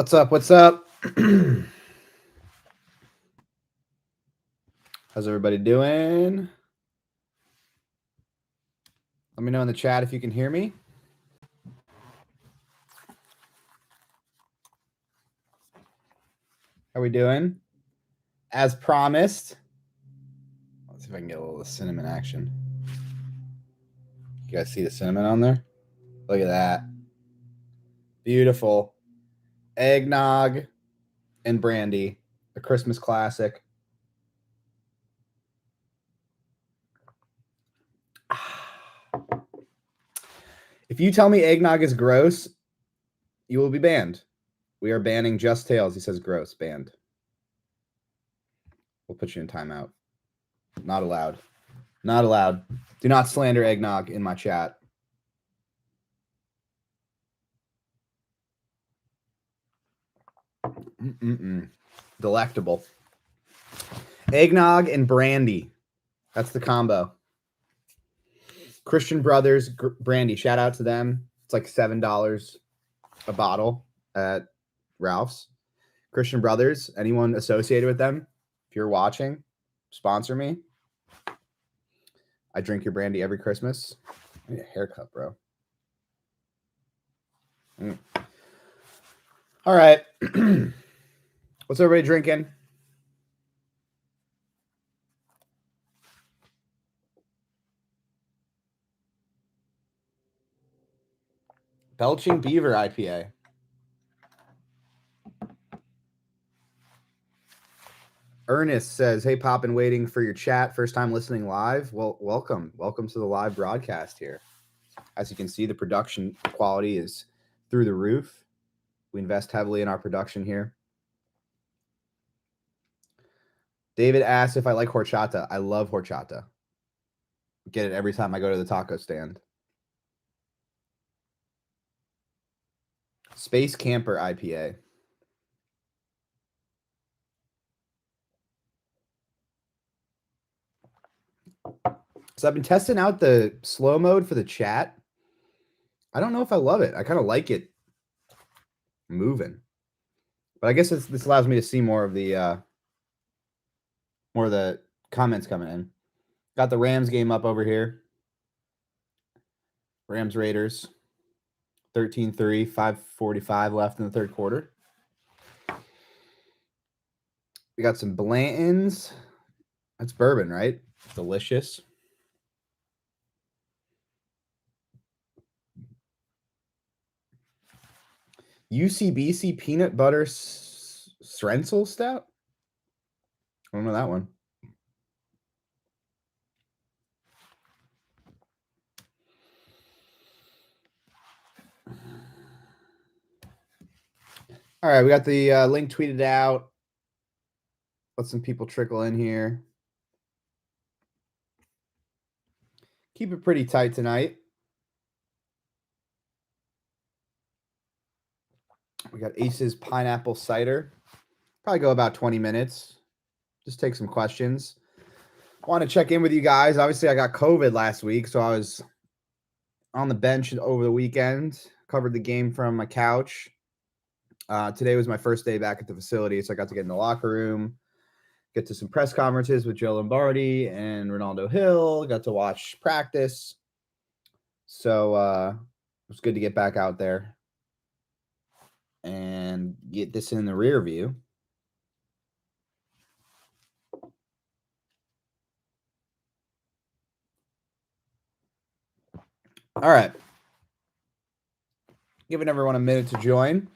What's up? What's up? How's everybody doing? Let me know in the chat if you can hear me. How we doing? As promised. Let's see if I can get a little cinnamon action. You guys see the cinnamon on there? Look at that. Beautiful. Eggnog and brandy. A Christmas classic. If you tell me eggnog is gross, you will be banned. We are banning Just Tales. He says gross. Banned. We'll put you in timeout. Not allowed. Not allowed. Do not slander eggnog in my chat. Delectable. Eggnog and brandy. That's the combo. Christian Brothers brandy. Shout out to them. It's like $7 a bottle at Ralph's. Christian Brothers. Anyone associated with them? If you're watching, sponsor me. I drink your brandy every Christmas. I need a haircut, bro. All right. What's everybody drinking? Belching Beaver IPA. Ernest says, hey, Poppin', waiting for your chat. First time listening live. Well, welcome. Welcome to the live broadcast here. As you can see, the production quality is through the roof. We invest heavily in our production here. David asks if I like horchata. I love horchata. Get it every time I go to the taco stand. Space Camper IPA. So I've been testing out the slow mode for the chat. I don't know if I love it. I kind of like it moving. But I guess this allows me to see more of the comments coming in. Got the Rams game up over here. Rams Raiders. 13-3, 5:45 left in the third quarter. We got some Blanton's. That's bourbon, right? Delicious. UCBC peanut butter Srenzel stout? I don't know that one. All right, we got the link tweeted out. Let some people trickle in here. Keep it pretty tight tonight. We got Ace's Pineapple Cider. Probably go about 20 minutes. Just take some questions. Want to check in with you guys. Obviously, I got COVID last week, so I was on the bench over the weekend. Covered the game from my couch. Today was my first day back at the facility, so I got to get in the locker room, get to some press conferences with Joe Lombardi and Ronaldo Hill. Got to watch practice. So it was good to get back out there and get this in the rear view. All right. Giving everyone a minute to join.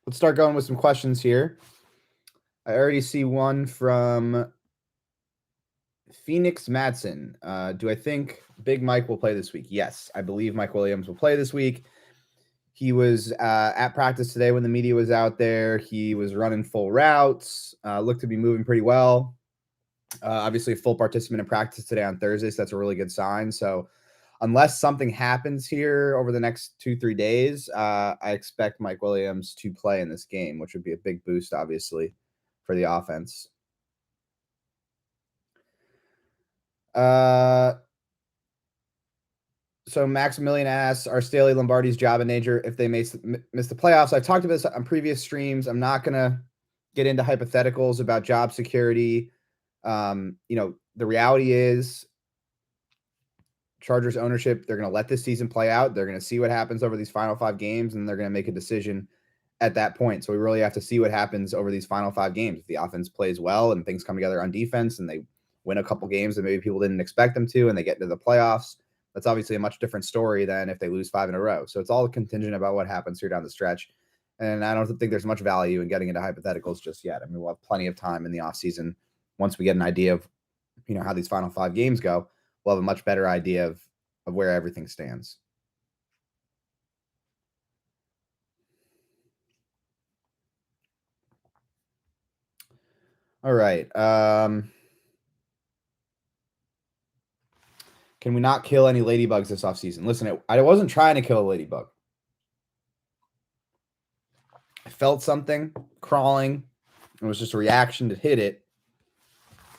Let's start going with some questions here. I already see one from Phoenix Madsen. Do I think Big Mike will play this week? Yes, I believe Mike Williams will play this week. He was at practice today when the media was out there. He was running full routes, looked to be moving pretty well. Obviously, a full participant in practice today on Thursday, so that's a really good sign. So unless something happens here over the next 2-3 days, I expect Mike Williams to play in this game, which would be a big boost, obviously, for the offense. So Maximilian asks, are Staley Lombardi's job and nature if they miss the playoffs? I've talked about this on previous streams. I'm not going to get into hypotheticals about job security. The reality is Chargers ownership, they're going to let this season play out. They're going to see what happens over these final 5 games, and they're going to make a decision at that point. So we really have to see what happens over these final 5 games. If the offense plays well and things come together on defense and they win a couple games that maybe people didn't expect them to, and they get into the playoffs, that's obviously a much different story than if they lose 5 in a row. So it's all contingent about what happens here down the stretch. And I don't think there's much value in getting into hypotheticals just yet. I mean, we'll have plenty of time in the offseason. Once we get an idea of, how these final 5 games go, we'll have a much better idea of where everything stands. All right. Can we not kill any ladybugs this offseason? Listen, I wasn't trying to kill a ladybug. I felt something crawling. It was just a reaction to hit it.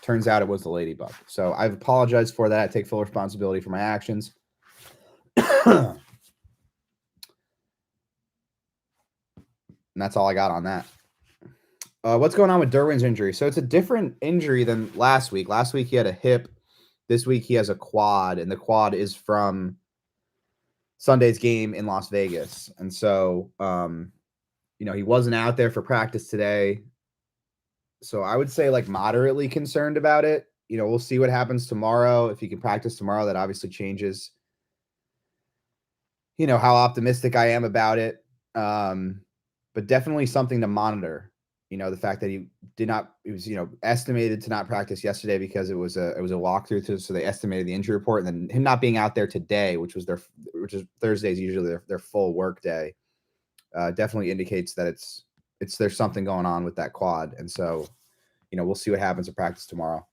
Turns out it was the ladybug. So I've apologized for that. I take full responsibility for my actions. And that's all I got on that. What's going on with Derwin's injury? So it's a different injury than last week. Last week he had a hip. This week he has a quad, and the quad is from Sunday's game in Las Vegas. And so, he wasn't out there for practice today. So I would say moderately concerned about it. We'll see what happens tomorrow. If he can practice tomorrow, that obviously changes, how optimistic I am about it. But definitely something to monitor. The fact that he was, estimated to not practice yesterday because it was a walkthrough. So they estimated the injury report, and then him not being out there today, which is Thursdays usually their full work day, definitely indicates that there's something going on with that quad. And so, we'll see what happens at practice tomorrow.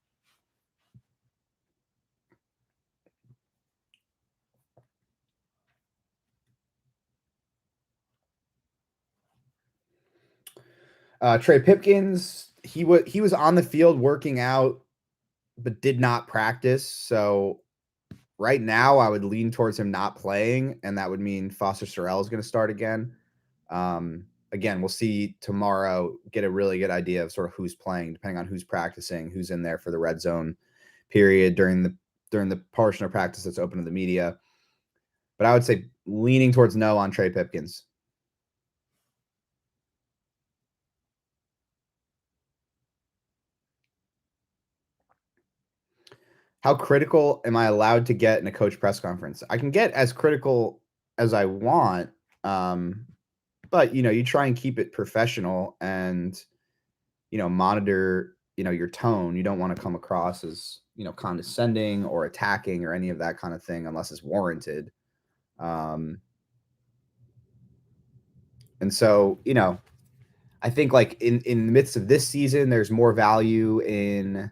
Trey Pipkins, he was on the field working out, but did not practice. So right now I would lean towards him not playing, and that would mean Foster Sorrell is going to start again. Again, we'll see tomorrow, get a really good idea of sort of who's playing, depending on who's practicing, who's in there for the red zone period during the portion of practice that's open to the media. But I would say leaning towards no on Trey Pipkins. How critical am I allowed to get in a coach press conference? I can get as critical as I want, but you try and keep it professional and monitor your tone. You don't want to come across as condescending or attacking or any of that kind of thing unless it's warranted. And so I think in the midst of this season, there's more value in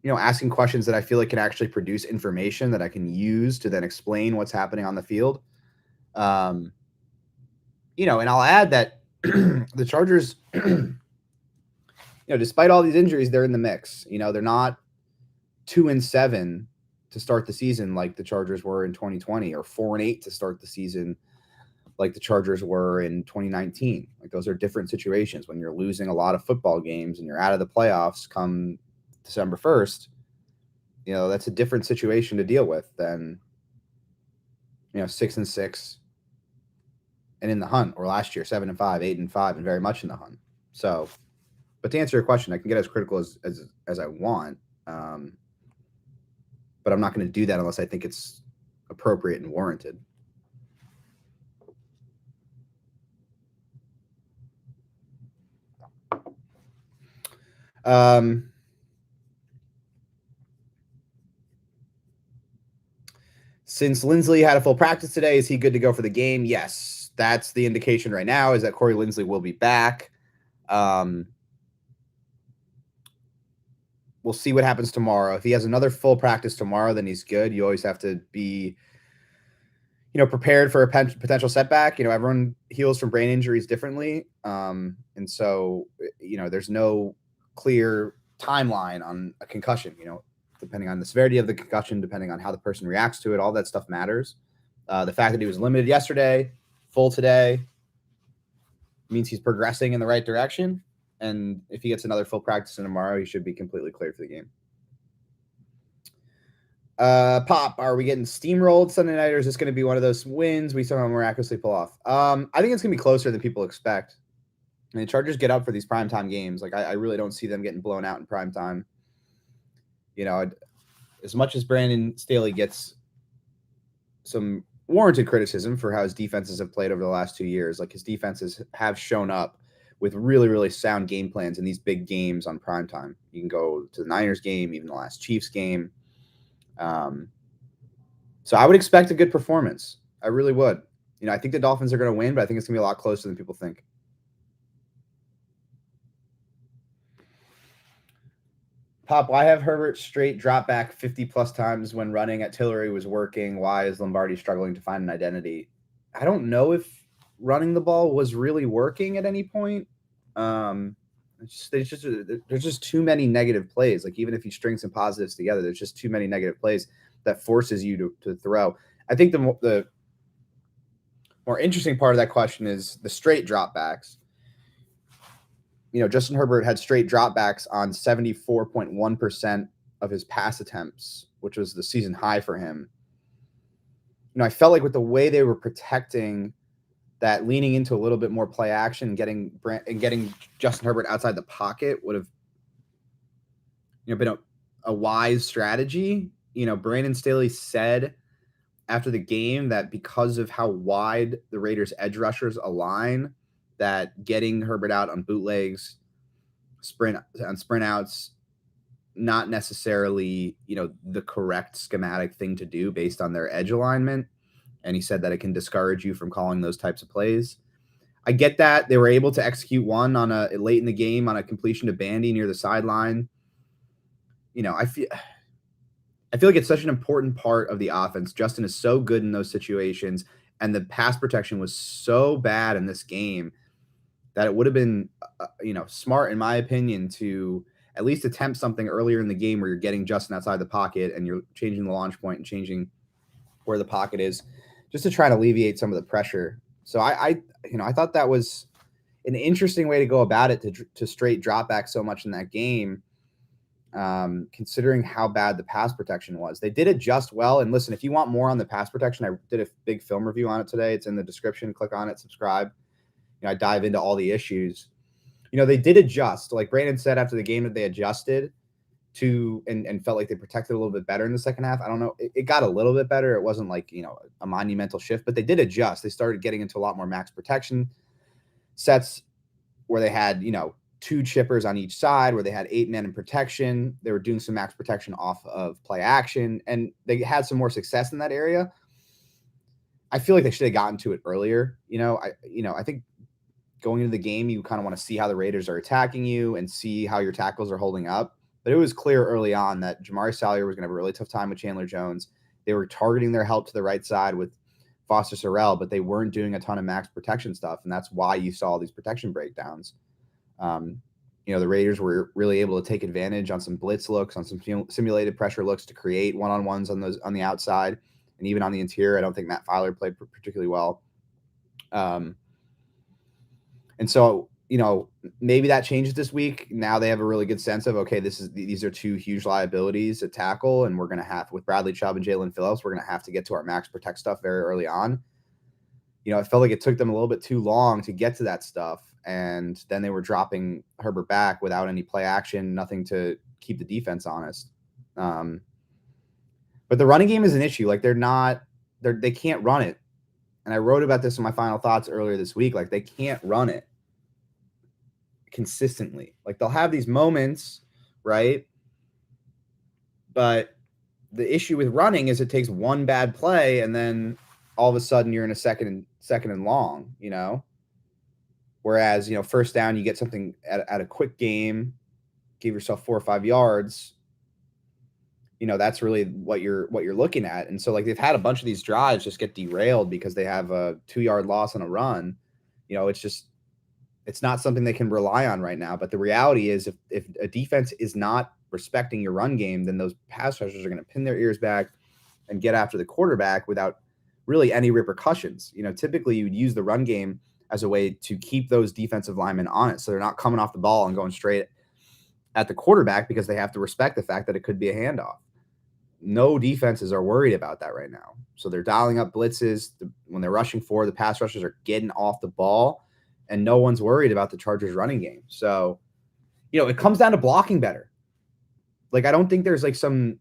asking questions that I feel like can actually produce information that I can use to then explain what's happening on the field. And I'll add that the Chargers, despite all these injuries, they're in the mix. They're not 2-7 to start the season like the Chargers were in 2020, or 4-8 to start the season like the Chargers were in 2019. Like, those are different situations. When you're losing a lot of football games and you're out of the playoffs come December 1st, that's a different situation to deal with than 6-6 and in the hunt, or last year 7-5, 8-5, and very much in the hunt. So, but to answer your question, I can get as critical as I want, but I'm not going to do that unless I think it's appropriate and warranted. Since Lindsley had a full practice today, is he good to go for the game? Yes, that's the indication right now, is that Corey Lindsley will be back. We'll see what happens tomorrow. If he has another full practice tomorrow, then he's good. You always have to be, prepared for a potential setback. Everyone heals from brain injuries differently. And so, there's no clear timeline on a concussion. depending on the severity of the concussion, depending on how the person reacts to it, all that stuff matters. The fact that he was limited yesterday, full today, means he's progressing in the right direction. And if he gets another full practice in tomorrow, he should be completely cleared for the game. Pop, are we getting steamrolled Sunday night, or is this going to be one of those wins we somehow miraculously pull off? I think it's going to be closer than people expect. I mean, the Chargers get up for these primetime games. Like, I really don't see them getting blown out in primetime. You know, as much as Brandon Staley gets some warranted criticism for how his defenses have played over the last 2 years, like his defenses have shown up with really, really sound game plans in these big games on primetime. You can go to the Niners game, even the last Chiefs game. So I would expect a good performance. I really would. You know, I think the Dolphins are going to win, but I think it's going to be a lot closer than people think. Pop, why have Herbert straight drop back 50-plus times when running at Tillery was working? Why is Lombardi struggling to find an identity? I don't know if running the ball was really working at any point. There's just too many negative plays. Like, even if you string some positives together, there's just too many negative plays that forces you to throw. I think the more interesting part of that question is the straight dropbacks. You know, Justin Herbert had straight dropbacks on 74.1% of his pass attempts, which was the season high for him. You know, I felt like with the way they were protecting that, leaning into a little bit more play action and getting Justin Herbert outside the pocket would have, you know, been a wise strategy. You know, Brandon Staley said after the game that because of how wide the Raiders' edge rushers align, that getting Herbert out on bootlegs, sprint outs, not necessarily, you know, the correct schematic thing to do based on their edge alignment. And he said that it can discourage you from calling those types of plays. I get that. They were able to execute one on a late in the game on a completion to Bandy near the sideline. You know, I feel like it's such an important part of the offense. Justin is so good in those situations, and the pass protection was so bad in this game that it would have been, you know, smart, in my opinion, to at least attempt something earlier in the game where you're getting Justin outside the pocket and you're changing the launch point and changing where the pocket is, just to try to alleviate some of the pressure. So I thought that was an interesting way to go about it, to straight drop back so much in that game, considering how bad the pass protection was. They did adjust well. And listen, if you want more on the pass protection, I did a big film review on it today. It's in the description. Click on it, subscribe. You know, I dive into all the issues. You know, they did adjust. Like Brandon said after the game, that they adjusted to and felt like they protected a little bit better in the second half. I don't know. It got a little bit better. It wasn't like, you know, a monumental shift, but they did adjust. They started getting into a lot more max protection sets where they had, you know, 2 chippers on each side, where they had 8 men in protection. They were doing some max protection off of play action, and they had some more success in that area. I feel like they should have gotten to it earlier. I think going into the game, you kind of want to see how the Raiders are attacking you and see how your tackles are holding up. But it was clear early on that Jamari Salyer was going to have a really tough time with Chandler Jones. They were targeting their help to the right side with Foster Sorrell, but they weren't doing a ton of max protection stuff, and that's why you saw these protection breakdowns. You know, the Raiders were really able to take advantage on some blitz looks, on some simulated pressure looks to create one-on-ones on the outside, and even on the interior. I don't think Matt Filer played particularly well. And so, you know, maybe that changes this week. Now they have a really good sense of, okay, these are 2 huge liabilities at tackle, and we're going to have, with Bradley Chubb and Jalen Phillips, we're going to have to get to our max protect stuff very early on. You know, I felt like it took them a little bit too long to get to that stuff, and then they were dropping Herbert back without any play action, nothing to keep the defense honest. But the running game is an issue. Like, they can't run it. And I wrote about this in my final thoughts earlier this week. Like, they can't run it consistently. Like, they'll have these moments, right? But the issue with running is it takes one bad play, and then all of a sudden you're in a second and long, you know? Whereas, you know, first down, you get something at a quick game, give yourself 4 or 5 yards. You know, that's really what you're looking at. And so, like, they've had a bunch of these drives just get derailed because they have a 2-yard loss on a run. You know, it's not something they can rely on right now. But the reality is, if a defense is not respecting your run game, then those pass rushers are going to pin their ears back and get after the quarterback without really any repercussions. Typically you would use the run game as a way to keep those defensive linemen on it, so they're not coming off the ball and going straight at the quarterback because they have to respect the fact that it could be a handoff. No defenses are worried about that right now. So they're dialing up blitzes. When they're rushing forward, the pass rushers are getting off the ball, and no one's worried about the Chargers running game. So, it comes down to blocking better. Like, I don't think there's like some,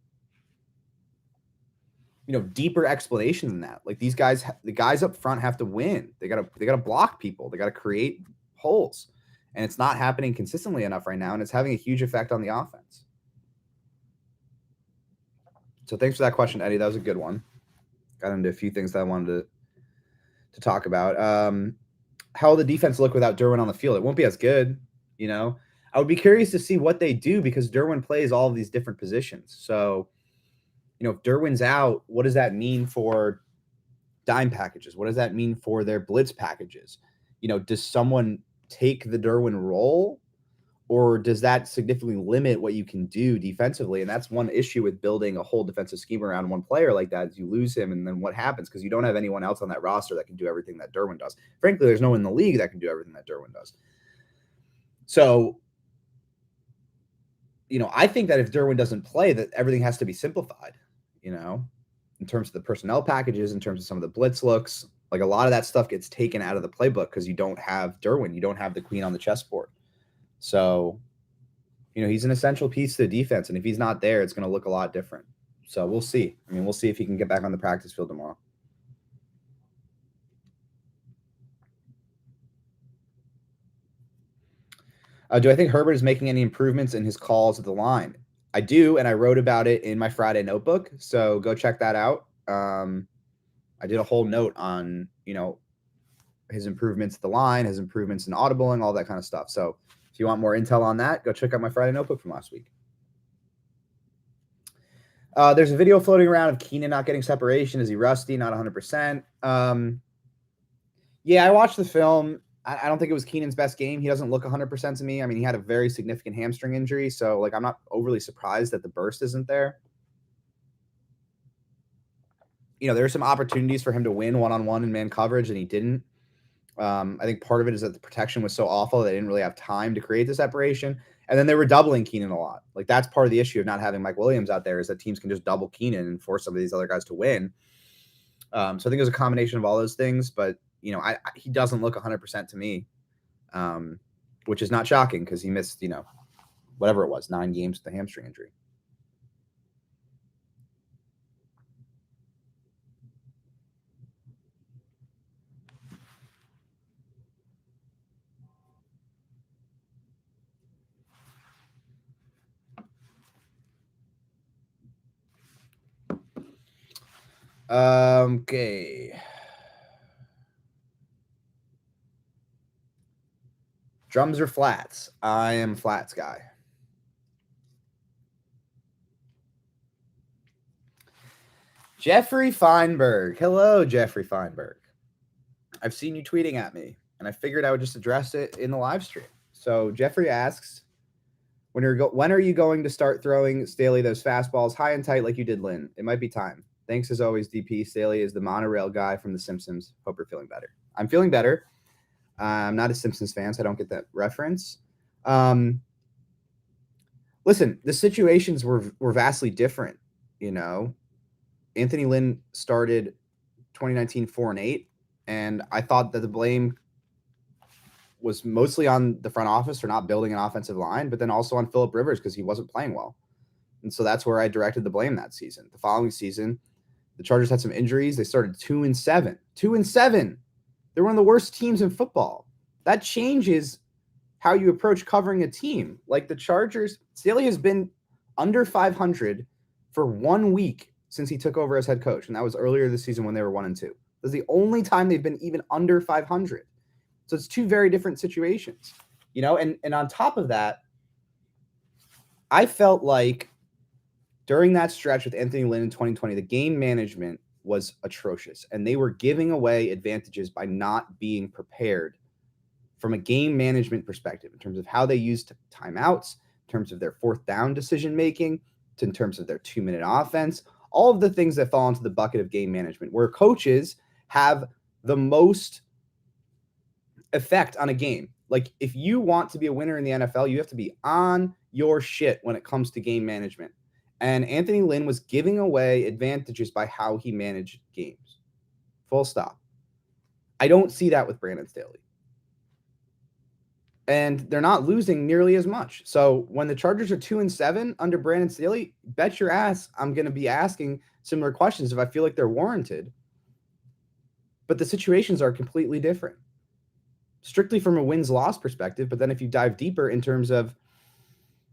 deeper explanation than that. Like, the guys up front have to win. They gotta block people. They gotta create holes. And it's not happening consistently enough right now, and it's having a huge effect on the offense. So thanks for that question, Eddie. That was a good one. Got into a few things that I wanted to talk about. How will the defense look without Derwin on the field? It won't be as good, I would be curious to see what they do because Derwin plays all of these different positions. So, if Derwin's out, what does that mean for dime packages? What does that mean for their blitz packages? Does someone take the Derwin role, or does that significantly limit what you can do defensively? And that's one issue with building a whole defensive scheme around one player like that is you lose him, and then what happens? Because you don't have anyone else on that roster that can do everything that Derwin does. Frankly, there's no one in the league that can do everything that Derwin does. So, I think that if Derwin doesn't play, that everything has to be simplified, in terms of the personnel packages, in terms of some of the blitz looks. Like, a lot of that stuff gets taken out of the playbook because you don't have Derwin. You don't have the queen on the chessboard. So, he's an essential piece to the defense. And if he's not there, it's going to look a lot different. So we'll see. We'll see if he can get back on the practice field tomorrow. Do I think Herbert is making any improvements in his calls at the line? I do, and I wrote about it in my Friday notebook. So go check that out. I did a whole note on, his improvements at the line, his improvements in audibling, all that kind of stuff. So if you want more intel on that, go check out my Friday notebook from last week. There's a video floating around of Keenan not getting separation. Is he rusty? Not 100%. Yeah, I watched the film. I don't think it was Keenan's best game. He doesn't look 100% to me. He had a very significant hamstring injury. So, I'm not overly surprised that the burst isn't there. There are some opportunities for him to win one-on-one in man coverage, and he didn't. I think part of it is that the protection was so awful they didn't really have time to create the separation. And then they were doubling Keenan a lot. Like, that's part of the issue of not having Mike Williams out there, is that teams can just double Keenan and force some of these other guys to win. So I think it was a combination of all those things. But, he doesn't look 100% to me, which is not shocking because he missed, whatever it was, 9 games with the hamstring injury. Okay. Drums or flats? I am flats guy. Jeffrey Feinberg. Hello, Jeffrey Feinberg. I've seen you tweeting at me, and I figured I would just address it in the live stream. So Jeffrey asks, when are you going to start throwing Staley those fastballs high and tight like you did Lynn? It might be time. Thanks as always, DP. Staley is the monorail guy from The Simpsons. Hope you're feeling better. I'm feeling better. I'm not a Simpsons fan, so I don't get that reference. Listen, the situations were vastly different. Anthony Lynn started 2019 4-8, and I thought that the blame was mostly on the front office for not building an offensive line, but then also on Phillip Rivers because he wasn't playing well. And so that's where I directed the blame that season. The following season, the Chargers had some injuries. They started 2-7. 2-7. They're one of the worst teams in football. That changes how you approach covering a team. Like the Chargers, Staley has been under 500 for 1 week since he took over as head coach, and that was earlier this season when they were 1-2. That's the only time they've been even under 500. So it's two very different situations, and on top of that, I felt like during that stretch with Anthony Lynn in 2020, the game management was atrocious, and they were giving away advantages by not being prepared from a game management perspective in terms of how they used timeouts, terms of their fourth down decision making, in terms of their 2-minute offense, all of the things that fall into the bucket of game management, where coaches have the most effect on a game. Like, if you want to be a winner in the NFL, you have to be on your shit when it comes to game management. And Anthony Lynn was giving away advantages by how he managed games. Full stop. I don't see that with Brandon Staley. And they're not losing nearly as much. So when the Chargers are 2-7 under Brandon Staley, bet your ass I'm going to be asking similar questions if I feel like they're warranted. But the situations are completely different, strictly from a wins-loss perspective. But then if you dive deeper in terms of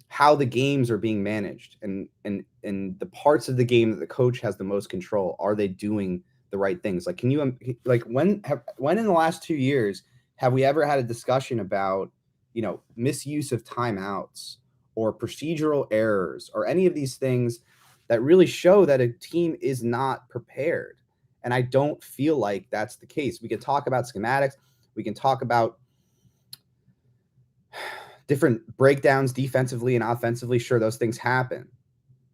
how the games are being managed and the parts of the game that the coach has the most control, are they doing the right things? Like, can you when in the last 2 years have we ever had a discussion about misuse of timeouts or procedural errors or any of these things that really show that a team is not prepared? And I don't feel like that's the case. We can talk about schematics. We can talk about different breakdowns defensively and offensively. Sure, those things happen,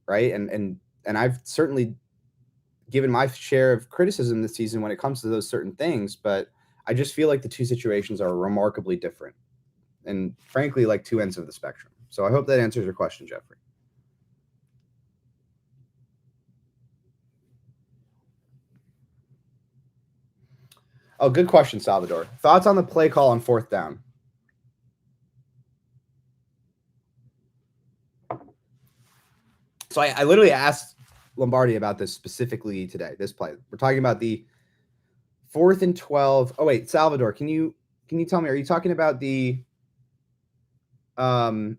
right? And I've certainly given my share of criticism this season when it comes to those certain things, but I just feel like the two situations are remarkably different and frankly like two ends of the spectrum. So I hope that answers your question, Jeffrey. Oh, good question, Salvador. Thoughts on the play call on fourth down? So I literally asked Lombardi about this specifically today, this play. We're talking about the 4th and 12. Oh, wait, Salvador, can you tell me, are you talking about the 4th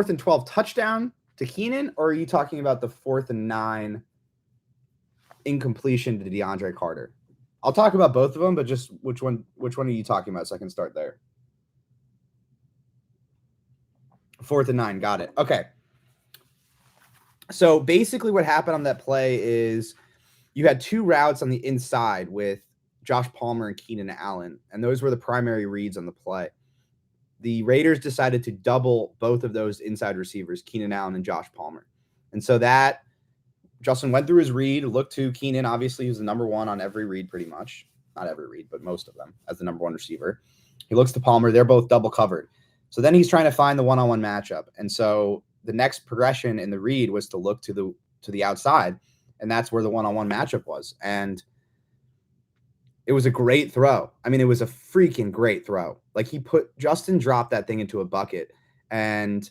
and 12 touchdown to Keenan, or are you talking about the 4th and 9 incompletion to DeAndre Carter? I'll talk about both of them, but just which one are you talking about so I can start there? 4th and 9, got it. Okay. So basically what happened on that play is you had two routes on the inside with Josh Palmer and Keenan Allen, and those were the primary reads on the play. The Raiders decided to double both of those inside receivers, Keenan Allen and Josh Palmer. And so that Justin went through his read, looked to Keenan, obviously, who's the number one on every read pretty much. Not every read, but most of them as the number one receiver. He looks to Palmer. They're both double covered. So then he's trying to find the one-on-one matchup. And so the next progression in the read was to look to the outside, and that's where the one-on-one matchup was. And it was a great throw. I mean, it was a freaking great throw. Like, Justin dropped that thing into a bucket, and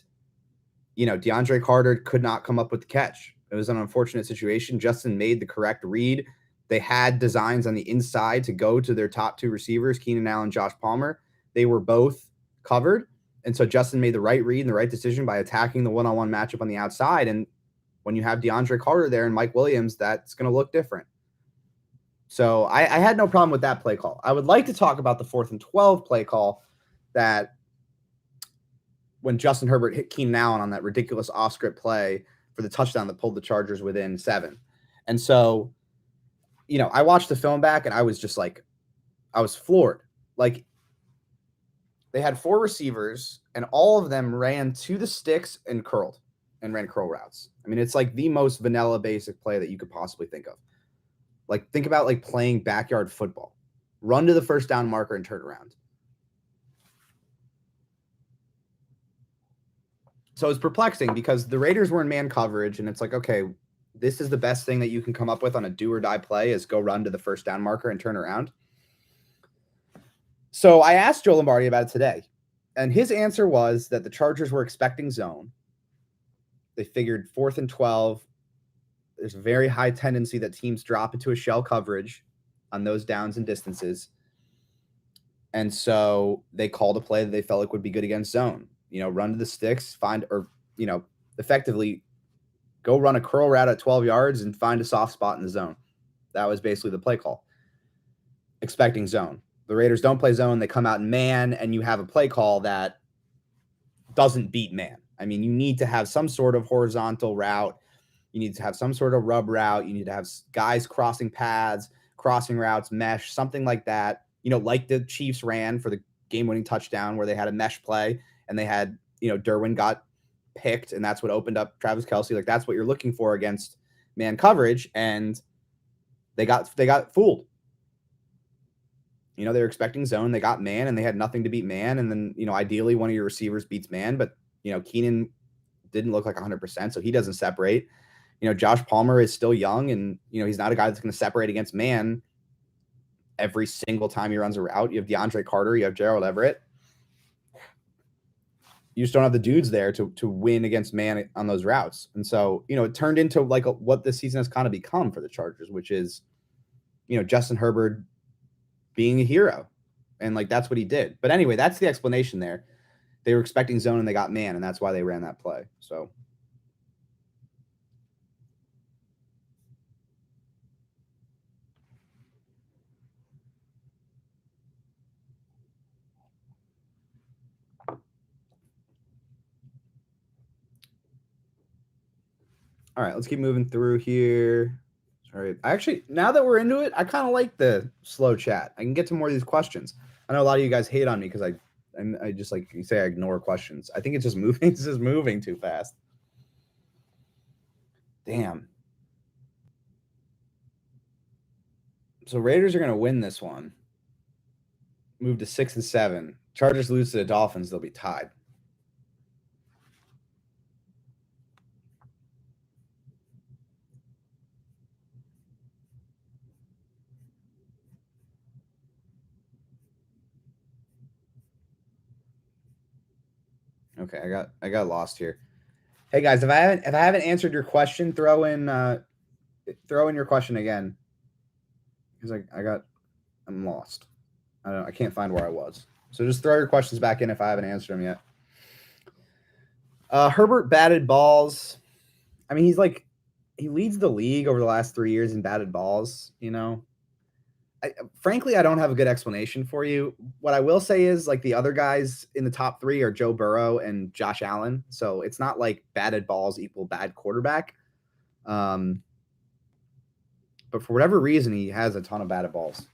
DeAndre Carter could not come up with the catch. It was an unfortunate situation. Justin made the correct read. They had designs on the inside to go to their top two receivers, Keenan Allen, Josh Palmer. They were both covered. And so Justin made the right read and the right decision by attacking the one-on-one matchup on the outside. And when you have DeAndre Carter there and Mike Williams, that's going to look different. So I had no problem with that play call. I would like to talk about the 4th and 12 play call that when Justin Herbert hit Keenan Allen on that ridiculous off-script play for the touchdown that pulled the Chargers within 7. And so, I watched the film back and I was just like, I was floored. Like, they had 4 receivers and all of them ran to the sticks and ran curl routes. I mean, it's like the most vanilla basic play that you could possibly think of. Like, think about like playing backyard football. Run to the first down marker and turn around. So it's perplexing because the Raiders were in man coverage, and it's like, okay, this is the best thing that you can come up with on a do or die play is go run to the first down marker and turn around. So I asked Joe Lombardi about it today, and his answer was that the Chargers were expecting zone. They figured 4th and 12. There's a very high tendency that teams drop into a shell coverage on those downs and distances. And so they called a play that they felt like would be good against zone. Run to the sticks, effectively go run a curl route at 12 yards and find a soft spot in the zone. That was basically the play call. Expecting zone. The Raiders don't play zone. They come out in man, and you have a play call that doesn't beat man. I mean, you need to have some sort of horizontal route. You need to have some sort of rub route. You need to have guys crossing paths, crossing routes, mesh, something like that. Like the Chiefs ran for the game-winning touchdown where they had a mesh play and they had, Derwin got picked, and that's what opened up Travis Kelce. Like that's what you're looking for against man coverage, and they got fooled. They're expecting zone. They got man, and they had nothing to beat man. And then, ideally one of your receivers beats man, but Keenan didn't look like 100%, so he doesn't separate. Josh Palmer is still young, and he's not a guy that's going to separate against man every single time he runs a route. You have DeAndre Carter, you have Gerald Everett. You just don't have the dudes there to win against man on those routes. And so, it turned into like what this season has kind of become for the Chargers, which is, Justin Herbert being a hero. And like, that's what he did. But anyway, that's the explanation there. They were expecting zone and they got man, and that's why they ran that play. So. All right, let's keep moving through here. Sorry. Now that we're into it, I kind of like the slow chat. I can get to more of these questions. I know a lot of you guys hate on me because I just, like you say, I ignore questions. I think it's just moving. It's just moving too fast. Damn. So Raiders are going to win this one. Move to 6-7. Chargers lose to the Dolphins. They'll be tied. Okay, I got lost here. Hey guys, if I haven't answered your question, throw in your question again. Because I'm lost. I can't find where I was. So just throw your questions back in if I haven't answered them yet. Herbert batted balls. I mean, he leads the league over the last 3 years in batted balls. Frankly, I don't have a good explanation for you. What I will say is, like, the other guys in the top 3 are Joe Burrow and Josh Allen. So it's not like batted balls equal bad quarterback. But for whatever reason, he has a ton of batted balls.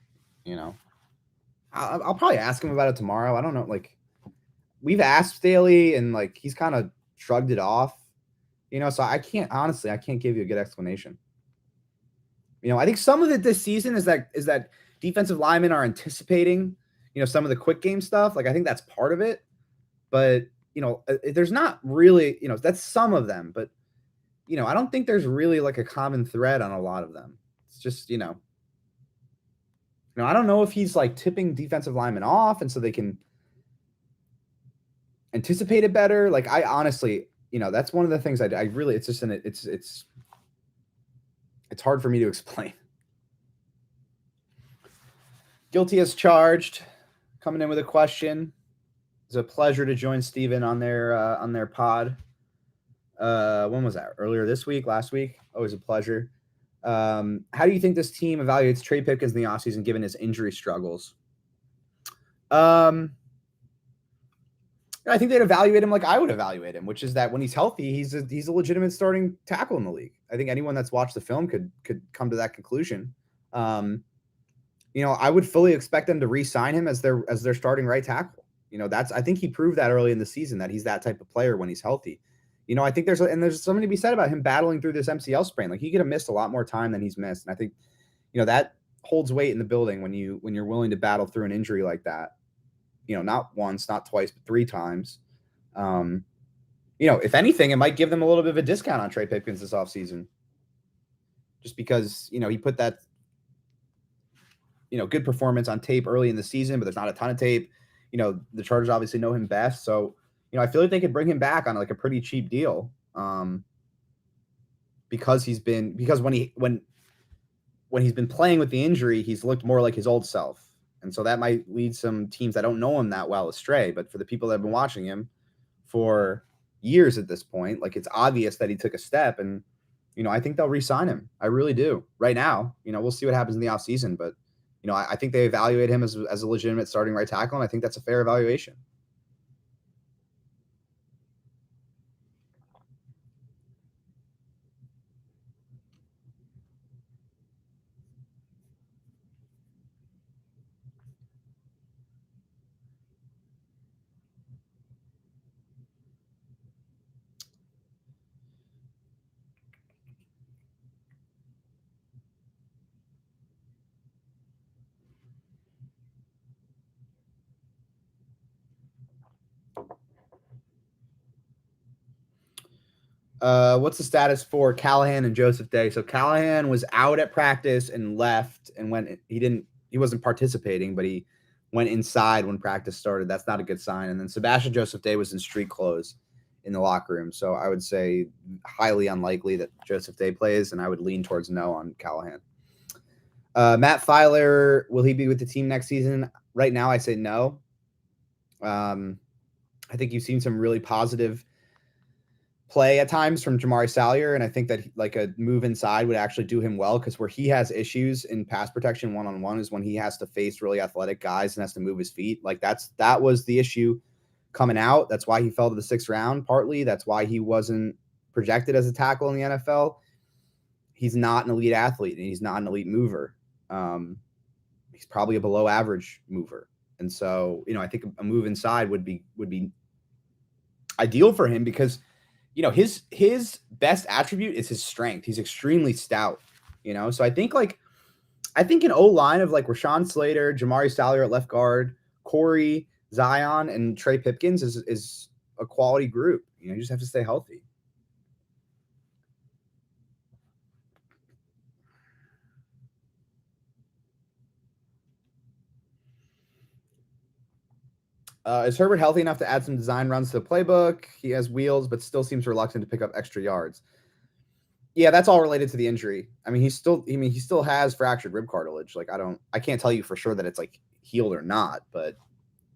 I'll probably ask him about it tomorrow. I don't know. Like, we've asked Staley, and like he's kind of shrugged it off. So I can't give you a good explanation. I think some of it this season is that defensive linemen are anticipating, some of the quick game stuff. Like, I think that's part of it. But, there's not really, that's some of them. But, I don't think there's really like a common thread on a lot of them. It's just, I don't know if he's like tipping defensive linemen off, and so they can anticipate it better. Like, I honestly, that's one of the things I really, it's just it's hard for me to explain. Guilty as charged, coming in with a question. It's a pleasure to join Steven on their pod. When was that? Earlier this week, last week? Always a pleasure. How do you think this team evaluates Trey Pipkins in the offseason given his injury struggles? I think they'd evaluate him like I would evaluate him, which is that when he's healthy, he's a legitimate starting tackle in the league. I think anyone that's watched the film could come to that conclusion. I would fully expect them to re-sign him as their starting right tackle. I think he proved that early in the season that he's that type of player when he's healthy. I think there's something to be said about him battling through this MCL sprain. Like, he could have missed a lot more time than he's missed. And I think, that holds weight in the building when you're willing to battle through an injury like that. Not once, not twice, but 3 times. If anything, it might give them a little bit of a discount on Trey Pipkins this offseason. Just because, he put that, good performance on tape early in the season, but there's not a ton of tape. The Chargers obviously know him best. So, I feel like they could bring him back on like a pretty cheap deal. Because when he's been playing with the injury, he's looked more like his old self. And so that might lead some teams that don't know him that well astray. But for the people that have been watching him for years at this point, like, it's obvious that he took a step. And, I think they'll re-sign him. I really do. Right now, we'll see what happens in the offseason. But, I think they evaluate him as a legitimate starting right tackle, and I think that's a fair evaluation. What's the status for Callahan and Joseph Day? So Callahan was out at practice and left and went. He wasn't participating, but he went inside when practice started. That's not a good sign. And then Sebastian Joseph Day was in street clothes in the locker room. So I would say highly unlikely that Joseph Day plays, and I would lean towards no on Callahan. Matt Filer, will he be with the team next season? Right now, I say no. I think you've seen some really positive play at times from Jamari Salyer, and I think that like a move inside would actually do him well, because where he has issues in pass protection one-on-one is when he has to face really athletic guys and has to move his feet. Like that was the issue coming out. That's why he fell to the 6th round. Partly that's why he wasn't projected as a tackle in the NFL. He's not an elite athlete, and he's not an elite mover. He's probably a below average mover. And so, I think a move inside would be ideal for him, because his best attribute is his strength. He's extremely stout, So I think an O-line of like Rashawn Slater, Jamari Salyer at left guard, Corey, Zion, and Trey Pipkins is a quality group. You just have to stay healthy. Is Herbert healthy enough to add some design runs to the playbook? He has wheels, but still seems reluctant to pick up extra yards. Yeah, that's all related to the injury. I mean, he still has fractured rib cartilage. Like, I can't tell you for sure that it's like healed or not, but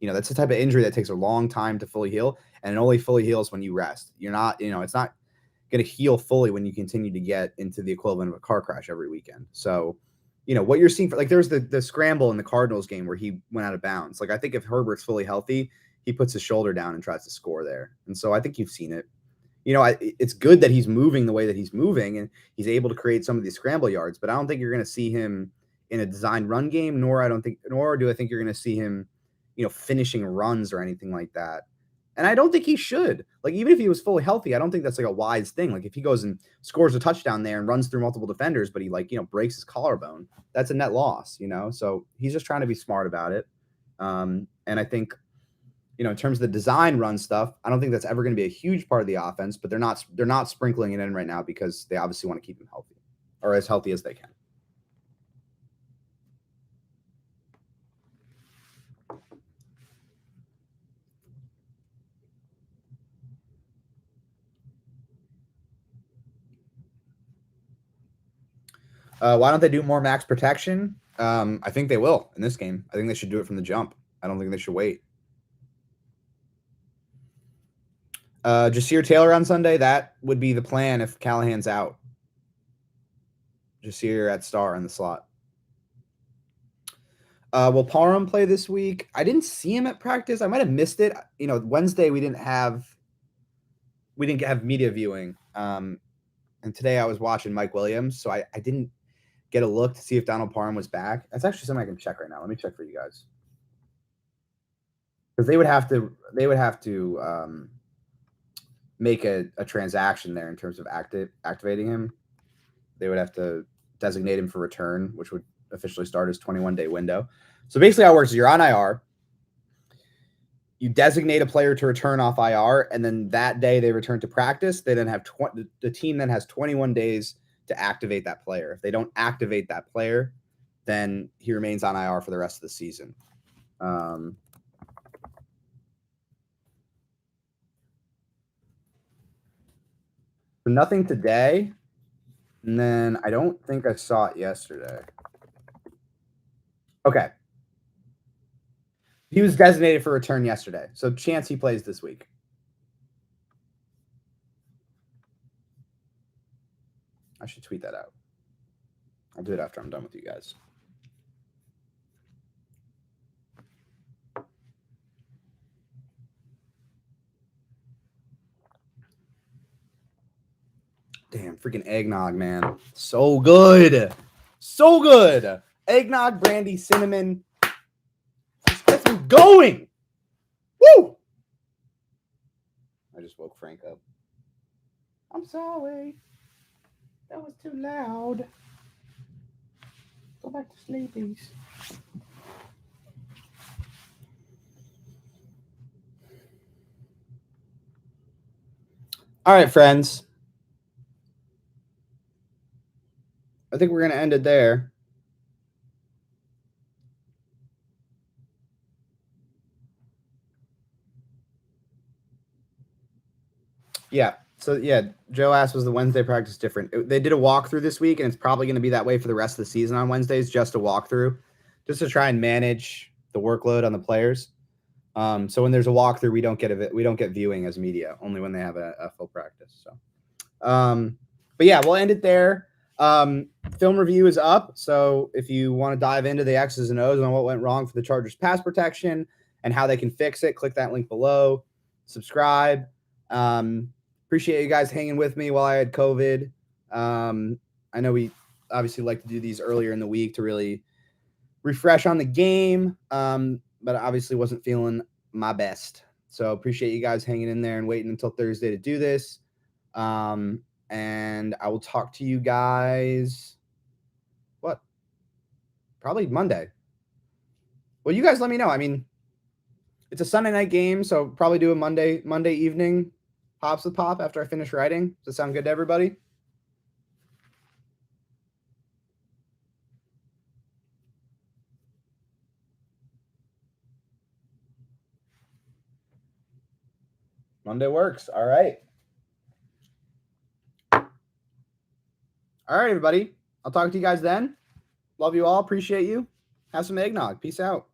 that's the type of injury that takes a long time to fully heal, and it only fully heals when you rest. You're not, it's not going to heal fully when you continue to get into the equivalent of a car crash every weekend. So, what you're seeing, there was the scramble in the Cardinals game where he went out of bounds. Like, I think if Herbert's fully healthy, he puts his shoulder down and tries to score there. And so I think you've seen it. It's good that he's moving the way that he's moving and he's able to create some of these scramble yards, but I don't think you're going to see him in a designed run game, nor do I think you're going to see him, finishing runs or anything like that. And I don't think he should. Like, even if he was fully healthy, I don't think that's like a wise thing. Like, if he goes and scores a touchdown there and runs through multiple defenders, but he breaks his collarbone, that's a net loss, So he's just trying to be smart about it. And I think, in terms of the design run stuff, I don't think that's ever going to be a huge part of the offense, but they're not sprinkling it in right now because they obviously want to keep him healthy, or as healthy as they can. Why don't they do more max protection? I think they will in this game. I think they should do it from the jump. I don't think they should wait. Jasir Taylor on Sunday, that would be the plan if Callahan's out. Jasir at star in the slot. Will Parham play this week? I didn't see him at practice. I might have missed it. Wednesday we didn't have media viewing. And today I was watching Mike Williams, so I didn't get a look to see if Donald Parham was back. That's actually something I can check right now. Let me check for you guys. Because they would have to make a transaction there in terms of activating him. They would have to designate him for return, which would officially start his 21-day window. So basically how it works is you're on IR. You designate a player to return off IR, and then that day they return to practice. They then have the team then has 21 days to activate that player. If they don't activate that player, then he remains on IR for the rest of the season. Nothing today, and then I don't think I saw it yesterday. Okay. He was designated for return yesterday, so chance he plays this week. I should tweet that out. I'll do it after I'm done with you guys. Damn, freaking eggnog, man. So good. So good. Eggnog, brandy, cinnamon. Just gets me going. Woo! I just woke Frank up. I'm sorry. That was too loud. Go back to sleepies. All right, friends. think we're going to end it there. Yeah. So, yeah, Joe asked, was the Wednesday practice different? They did a walkthrough this week, and it's probably going to be that way for the rest of the season on Wednesdays, just a walkthrough, just to try and manage the workload on the players. So when there's a walkthrough, we don't get viewing as media, only when they have a full practice. So, but yeah, we'll end it there. Film review is up. So if you want to dive into the X's and O's on what went wrong for the Chargers pass protection and how they can fix it, click that link below, subscribe. Appreciate you guys hanging with me while I had COVID. I know we obviously like to do these earlier in the week to really refresh on the game. But I obviously wasn't feeling my best. So appreciate you guys hanging in there and waiting until Thursday to do this. And I will talk to you guys, probably Monday. Well, you guys let me know. I mean, it's a Sunday night game, so probably do a Monday evening Hops with Pop after I finish writing. Does that sound good to everybody? Monday works. All right. All right, everybody. I'll talk to you guys then. Love you all. Appreciate you. Have some eggnog. Peace out.